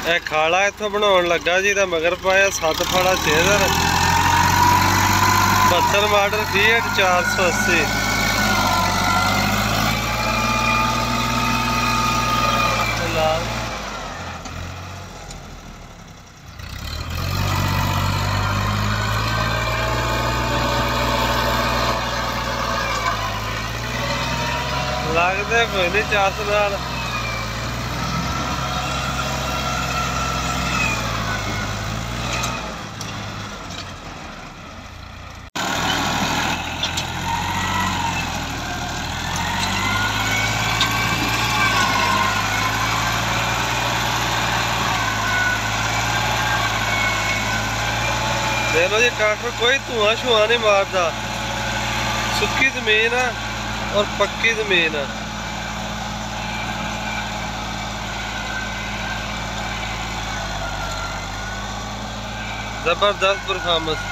ਇਹ ਖਾਲਾ ਇੱਥੋਂ ਬਣਾਉਣ ਲੱਗਾ ਜੀ ਦਾ ਮਗਰ ਪਾਇਆ 7 ਫਾੜਾ 6000 72 ਮਾਡਲ Fiat 480 ਲਾਲ लगते कोई नहीं चास नाल देख लो जी ट्रैक्टर कोई धुआं शुआं नहीं मारता, सुक्की जमीन है और पक्की जमीन है। जबरदस्त परफॉर्मेंस।